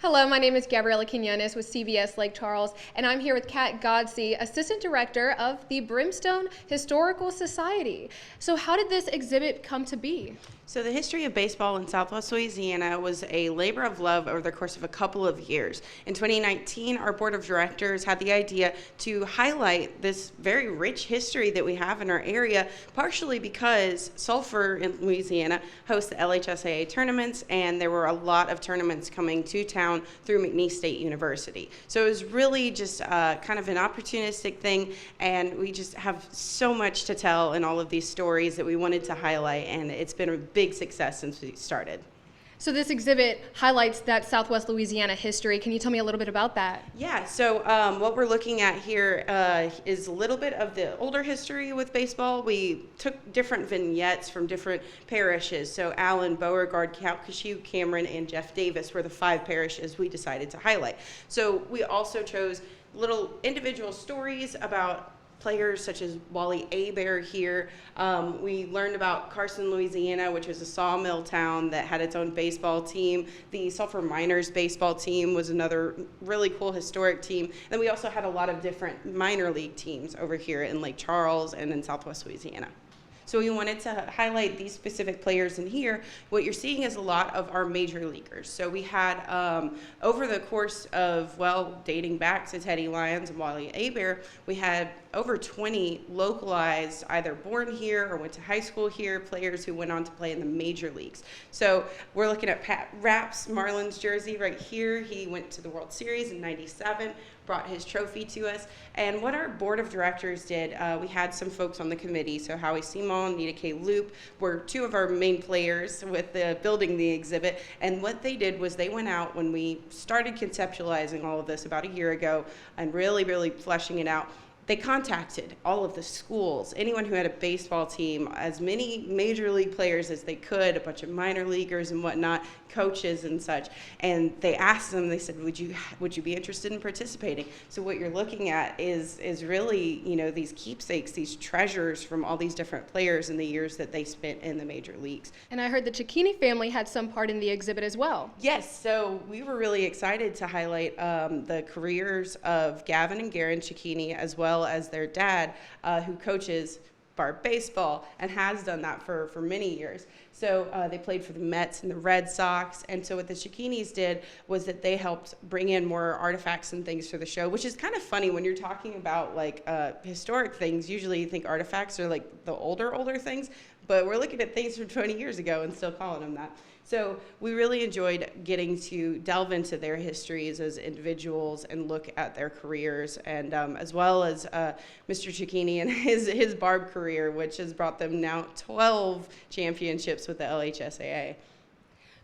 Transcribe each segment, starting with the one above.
Hello, my name is Gabriela Quinones with CBS Lake Charles, and I'm here with Kat Godsey, Assistant Director of the Brimstone Historical Society. So how did this exhibit come to be? So the history of baseball in Southwest Louisiana was a labor of love over the course of a couple of years. In 2019, our board of directors had the idea to highlight this very rich history that we have in our area, partially because Sulphur in Louisiana hosts the LHSAA tournaments, and there were a lot of tournaments coming to town through McNeese State University. So it was really just kind of an opportunistic thing, and we just have so much to tell in all of these stories that we wanted to highlight, and it's been a big success since we started. So this exhibit highlights that Southwest Louisiana history. Can you tell me a little bit about that? Yeah, so what we're looking at here is a little bit of the older history with baseball. We took different vignettes from different parishes. So Allen, Beauregard, Calcasieu, Cameron, and Jeff Davis were the 5 parishes we decided to highlight. So we also chose little individual stories about players such as Wally Abear here. We learned about Carson, Louisiana, which was a sawmill town that had its own baseball team. The Sulphur Miners baseball team was another really cool historic team. And then we also had a lot of different minor league teams over here in Lake Charles and in Southwest Louisiana. So we wanted to highlight these specific players in here. What you're seeing is a lot of our major leaguers. So we had, over the course of, dating back to Ted Lyons and Wally Abear, we had over 20 localized, either born here or went to high school here, players who went on to play in the major leagues. So we're looking at Pat Rapp's Marlins jersey right here. He went to the World Series in '97, brought his trophy to us. And what our board of directors did, we had some folks on the committee. So Howie Simon, Nita K. Loop were 2 of our main players with building the exhibit. And what they did was they went out when we started conceptualizing all of this about a year ago and really fleshing it out. They contacted all of the schools, anyone who had a baseball team, as many major league players as they could, a bunch of minor leaguers and whatnot, coaches and such, and they asked them, they said, would you be interested in participating? So what you're looking at is really, these keepsakes, these treasures from all these different players in the years that they spent in the major leagues. And I heard the Cicchini family had some part in the exhibit as well. Yes, so we were really excited to highlight the careers of Gavin and Garen Cicchini, as well as their dad, who coaches Barb baseball and has done that for many years. So they played for the Mets and the Red Sox, and so what the Cicchinis did was that they helped bring in more artifacts and things for the show, which is kind of funny when you're talking about historic things. Usually you think artifacts are like the older things, but we're looking at things from 20 years ago and still calling them that. So we really enjoyed getting to delve into their histories as individuals and look at their careers, and as well as Mr. Cicchini and his Barb career, which has brought them now 12 championships with the LHSAA.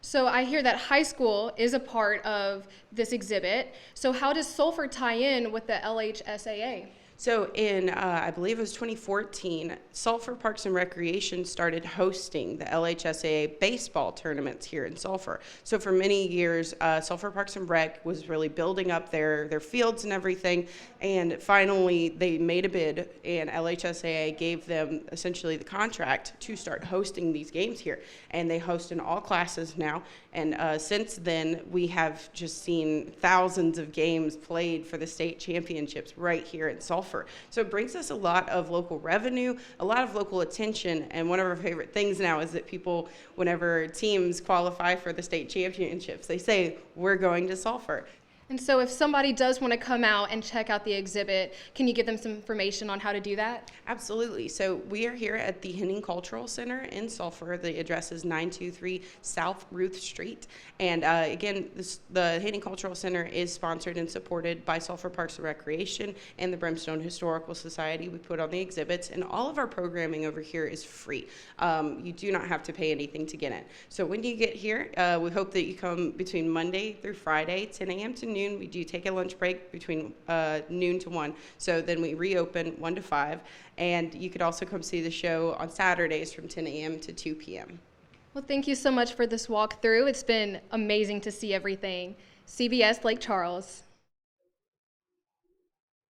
So I hear that high school is a part of this exhibit. So how does Sulphur tie in with the LHSAA? So in, I believe it was 2014, Sulphur Parks and Recreation started hosting the LHSAA baseball tournaments here in Sulphur. So for many years, Sulphur Parks and Rec was really building up their fields and everything, and finally they made a bid, and LHSAA gave them essentially the contract to start hosting these games here. And they host in all classes now, and since then we have just seen thousands of games played for the state championships right here in Sulphur. So it brings us a lot of local revenue, a lot of local attention, and one of our favorite things now is that people, whenever teams qualify for the state championships, they say, we're going to Sulphur. And so if somebody does want to come out and check out the exhibit, can you give them some information on how to do that? Absolutely. So we are here at the Henning Cultural Center in Sulphur. The address is 923 South Ruth Street. And again, the Henning Cultural Center is sponsored and supported by Sulphur Parks and Recreation and the Brimstone Historical Society. We put on the exhibits, and all of our programming over here is free. You do not have to pay anything to get in. So when you get here, we hope that you come between Monday through Friday, 10 a.m. to noon. We do take a lunch break between noon to 1. So then we reopen 1 to 5. And you could also come see the show on Saturdays from 10 a.m. to 2 p.m. Well, thank you so much for this walkthrough. It's been amazing to see everything. CBS Lake Charles.